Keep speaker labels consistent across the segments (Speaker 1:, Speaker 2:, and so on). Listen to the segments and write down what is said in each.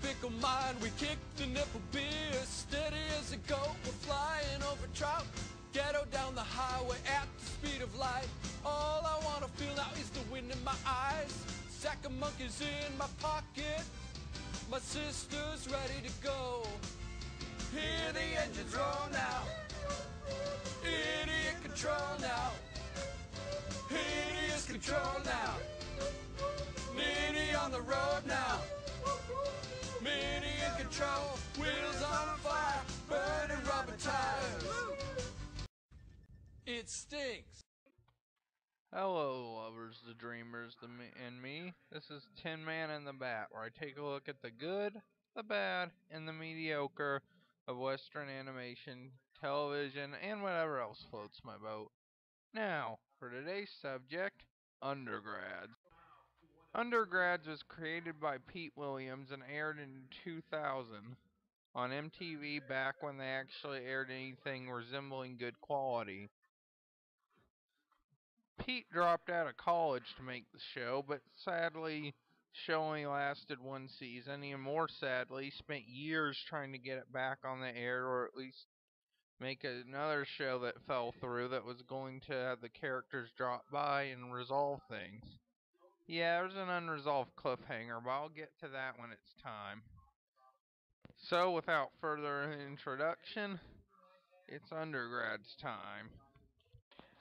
Speaker 1: fickle mind, we kicked a nipple beer. Steady as a goat, we're flying over trout. Ghetto down the highway at the speed of light. All I wanna feel now is the wind in my eyes. Sack of monkeys in my pocket. My sister's ready to go. Hear the engines roll now. Idiot control now. Hideous control now. Nitty on the road now. Mini in control. Wheels on fire. Burning rubber tires. It stinks.
Speaker 2: Hello, lovers, the dreamers, and me. This is Tinman and the Bat, where I take a look at the good, the bad, and the mediocre of Western animation, television, and whatever else floats my boat. Now, for today's subject, Undergrads. Undergrads was created by Pete Williams and aired in 2000 on MTV back when they actually aired anything resembling good quality. Pete dropped out of college to make the show, but sadly, the show only lasted one season. Even more sadly, spent years trying to get it back on the air, or at least make another show that fell through that was going to have the characters drop by and resolve things. Yeah, there's an unresolved cliffhanger, but I'll get to that when it's time. So, without further introduction, it's Undergrads time.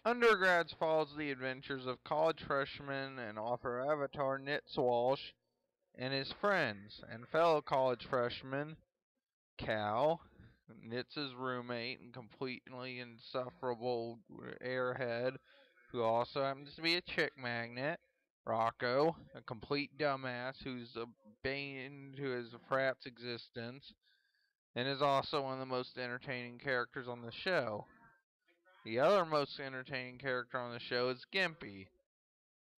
Speaker 2: Undergrads follows the adventures of college freshman and author avatar Nitz Walsh and his friends and fellow college freshman Cal, Nitz's roommate and completely insufferable airhead, who also happens to be a chick magnet, Rocco, a complete dumbass who's a bane to his frat's existence, and is also one of the most entertaining characters on the show. The other most entertaining character on the show is Gimpy,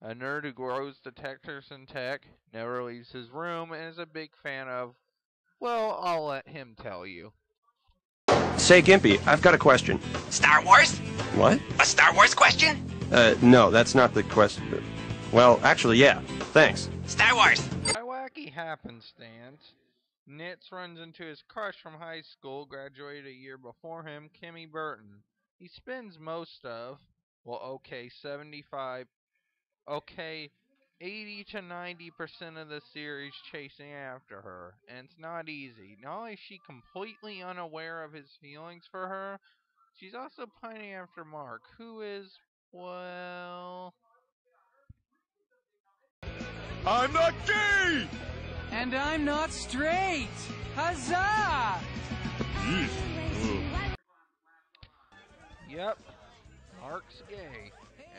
Speaker 2: a nerd who grows detectors in tech, never leaves his room, and is a big fan of, well, I'll let him tell you.
Speaker 3: Say, Gimpy, I've got a question.
Speaker 4: Star Wars?
Speaker 3: What?
Speaker 4: A Star Wars question?
Speaker 3: No, that's not the question. Well, actually, yeah. Thanks.
Speaker 4: Star Wars.
Speaker 2: By wacky happenstance, Nitz runs into his crush from high school, graduated a year before him, Kimmy Burton. He spends most of, 80 to 90% of the series chasing after her, and it's not easy. Not only is she completely unaware of his feelings for her, she's also pining after Mark, who is, well...
Speaker 5: I'm not gay!
Speaker 1: And I'm not straight. Huzzah!
Speaker 2: Yep, Mark's gay.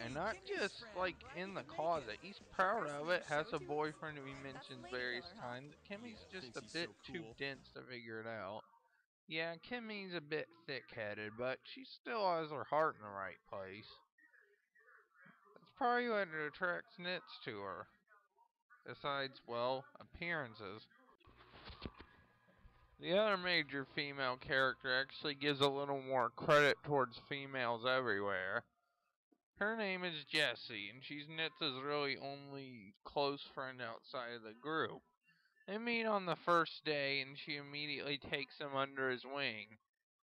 Speaker 2: And not just, like, in the closet. He's proud of it, has a boyfriend who he mentions various times. Kimmy's just a bit too dense to figure it out. Yeah, Kimmy's a bit thick-headed, but she still has her heart in the right place. That's probably what attracts Nitz to her. Besides, well, appearances. The other major female character actually gives a little more credit towards females everywhere. Her name is Jessie, and she's Nitz's really only close friend outside of the group. They meet on the first day, and she immediately takes him under his wing,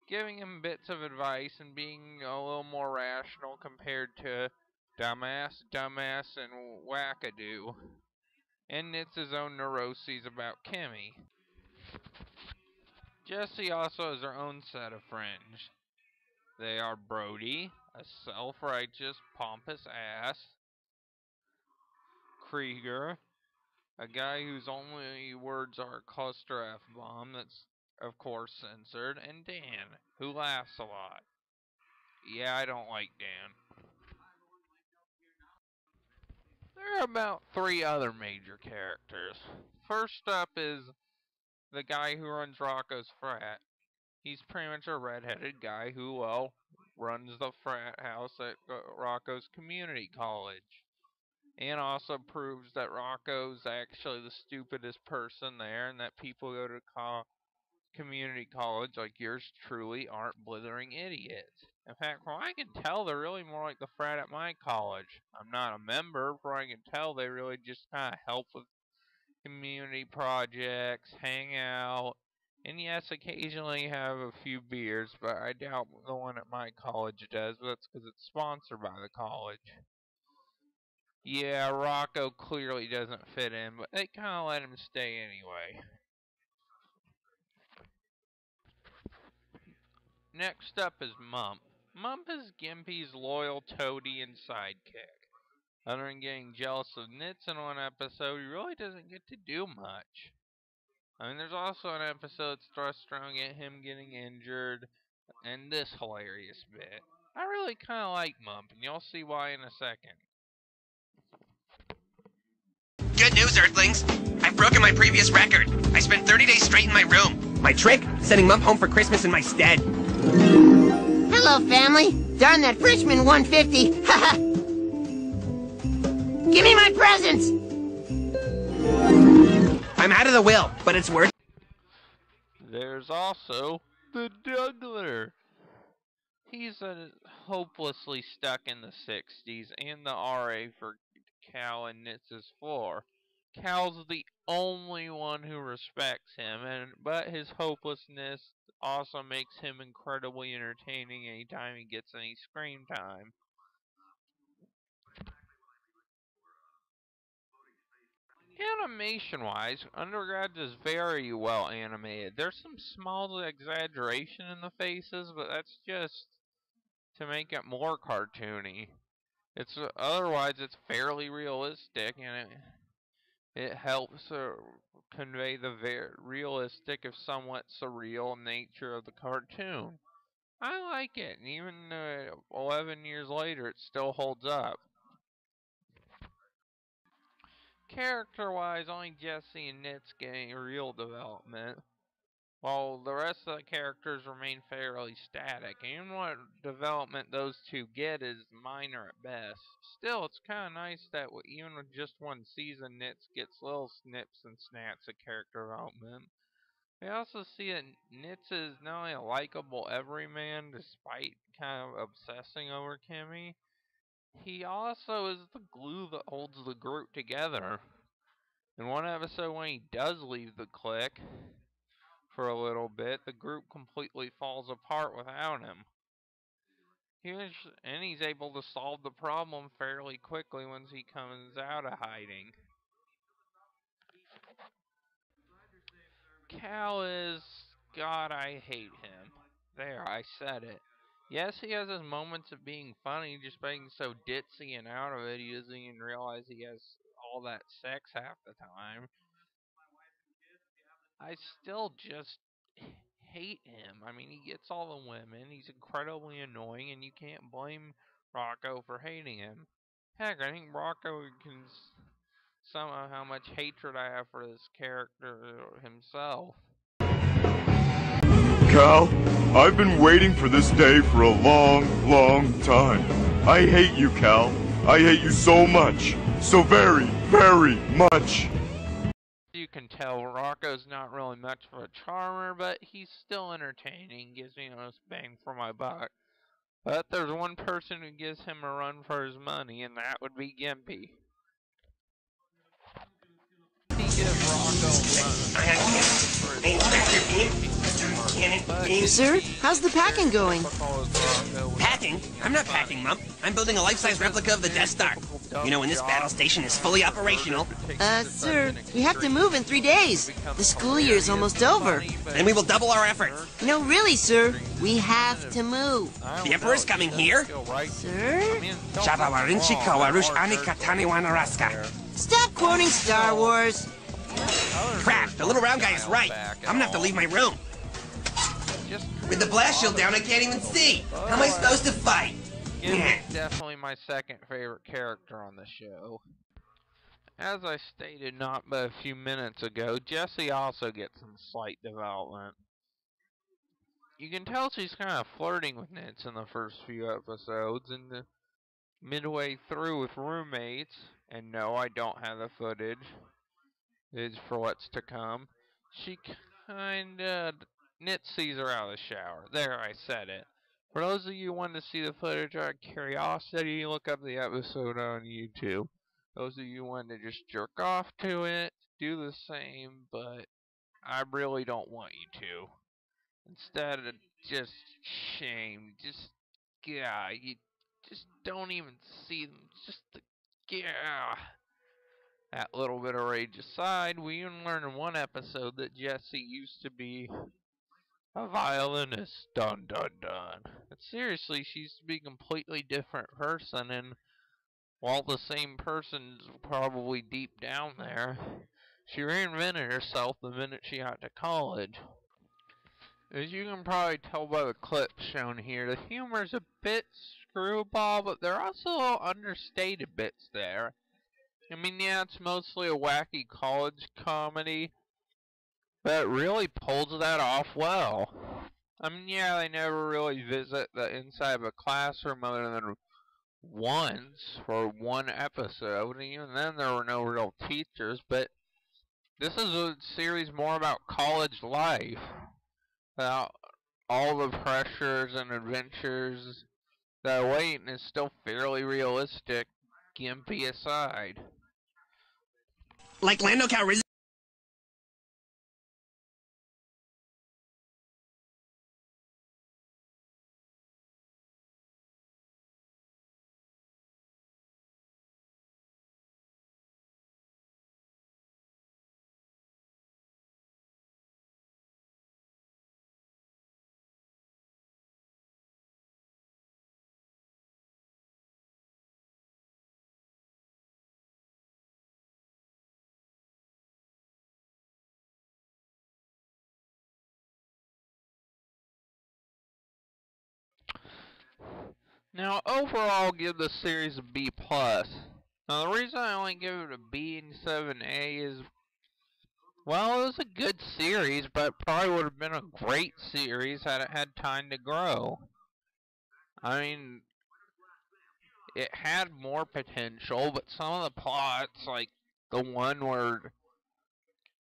Speaker 2: giving him bits of advice and being a little more rational compared to dumbass, and wackadoo, and Nitz's own neuroses about Kimmy. Jessie also has her own set of friends. They are Brody, a self-righteous, pompous ass, Krieger, a guy whose only words are a cluster F-bomb that's, of course, censored, and Dan, who laughs a lot. Yeah, I don't like Dan. There are about 3 other major characters. First up is the guy who runs Rocco's frat. He's pretty much a redheaded guy who, well, runs the frat house at Rocco's community college. And also proves that Rocco's actually the stupidest person there, and that people who go to community college like yours truly aren't blithering idiots. In fact, from what I can tell, they're really more like the frat at my college. I'm not a member, from what I can tell, they really just kind of help with community projects, hang out, and yes, occasionally have a few beers, but I doubt the one at my college does, but that's because it's sponsored by the college. Yeah, Rocco clearly doesn't fit in, but they kind of let him stay anyway. Next up is Mump. Mump is Gimpy's loyal toady and sidekick. Other than getting jealous of Nits in one episode, he really doesn't get to do much. I mean, there's also an episode thrust around him getting injured, and this hilarious bit. I really kind of like Mump, and you'll see why in a second.
Speaker 4: Good news, Earthlings. I've broken my previous record. I spent 30 days straight in my room. My trick? Sending Mump home for Christmas in my stead.
Speaker 6: Hello, family. Darn that freshman 150. Haha. Give me my presents.
Speaker 4: I'm out of the will, but it's worth.
Speaker 2: There's also the Juggler. He's hopelessly stuck in the 60s and the RA for Cal and Nits' floor. Cal's the only one who respects him, but his hopelessness also makes him incredibly entertaining anytime he gets any screen time. Animation-wise, Undergrads is very well animated. There's some small exaggeration in the faces, but that's just to make it more cartoony. Otherwise it's fairly realistic, and it helps convey the realistic, if somewhat surreal nature of the cartoon. I like it, and even 11 years later, it still holds up. Character-wise, only Jesse and Nit's getting real development, while the rest of the characters remain fairly static. Even what development those two get is minor at best. Still, it's kind of nice that even with just one season, Nits gets little snips and snaps of character development. We also see that Nits is not only a likable everyman, despite kind of obsessing over Kimmy, he also is the glue that holds the group together. In one episode, when he does leave the clique for a little bit, the group completely falls apart without him. He's able to solve the problem fairly quickly once he comes out of hiding. Cal is... God, I hate him. There, I said it. Yes, he has his moments of being funny, just being so ditzy and out of it, he doesn't even realize he has all that sex half the time. I still just hate him. I mean, he gets all the women, he's incredibly annoying, and you can't blame Rocco for hating him. Heck, I think Rocco can somehow how much hatred I have for this character himself.
Speaker 5: Cal, I've been waiting for this day for a long, long time. I hate you, Cal. I hate you so much. So very, very much.
Speaker 2: You can tell Rocco's not really much of a charmer, but he's still entertaining, gives me the most bang for my buck. But there's one person who gives him a run for his money, and that would be Gimpy. He gives Rocco a run.
Speaker 6: Sir, how's the packing going?
Speaker 4: Packing? I'm not packing, Mump. I'm building a life-size replica of the Death Star. You know, when this battle station is fully operational.
Speaker 6: Sir, we have to move in 3 days. The school year's almost over.
Speaker 4: Then we will double our efforts.
Speaker 6: No, really, sir. We have to move.
Speaker 4: The Emperor's coming here?
Speaker 6: Sir? Stop quoting Star Wars.
Speaker 4: Crap, the little round guy is right. I'm gonna have to leave my room. With the blast shield down, I can't even see. How am I supposed to fight?
Speaker 2: Gimpy's definitely my second favorite character on the show. As I stated not but a few minutes ago, Jessie also gets some slight development. You can tell she's kind of flirting with Nits in the first few episodes, and midway through with roommates, and no, I don't have the footage. It's for what's to come. She kinda... Nits sees her out of the shower. There, I said it. For those of you who want to see the footage out of curiosity, look up the episode on YouTube. Those of you want to just jerk off to it, do the same, but I really don't want you to. Instead of just shame, just, yeah, you just don't even see them, just, yeah. That little bit of rage aside, we even learned in one episode that Jessie used to be a violinist, dun dun dun. But seriously, she used to be a completely different person, and while the same person's probably deep down there, she reinvented herself the minute she got to college. As you can probably tell by the clips shown here, the humor's a bit screwball, but there are also understated bits there. I mean, yeah, it's mostly a wacky college comedy, but it really pulls that off well. I mean, yeah, they never really visit the inside of a classroom other than once for one episode, and even then there were no real teachers, but this is a series more about college life, about all the pressures and adventures that await, and is still fairly realistic, gimpy aside.
Speaker 4: Like Lando Calrissian.
Speaker 2: Now, overall, I'll give the series a B+. Now, the reason I only give it a B instead of an A is, well, it was a good series, but it probably would have been a great series had it had time to grow. I mean, it had more potential, but some of the plots, like the one where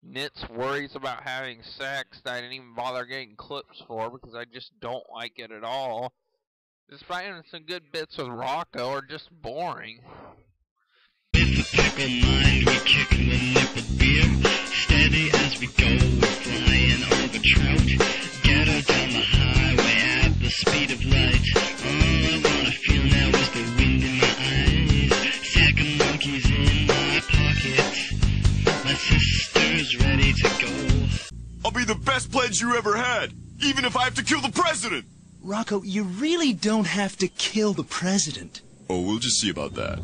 Speaker 2: Nit's worries about having sex that I didn't even bother getting clips for because I just don't like it at all, despite having some good bits with Rocco, are just boring.
Speaker 7: With a fickle mind, we kick the nipple beer. Steady as we go, we're flying over trout. Get her down the highway at the speed of light. All I wanna feel now is the wind in my eyes. Sack of monkeys in my pocket. My sister's ready to go.
Speaker 5: I'll be the best pledge you ever had, even if I have to kill the president!
Speaker 8: Rocco, you really don't have to kill the president.
Speaker 5: Oh, we'll just see about that.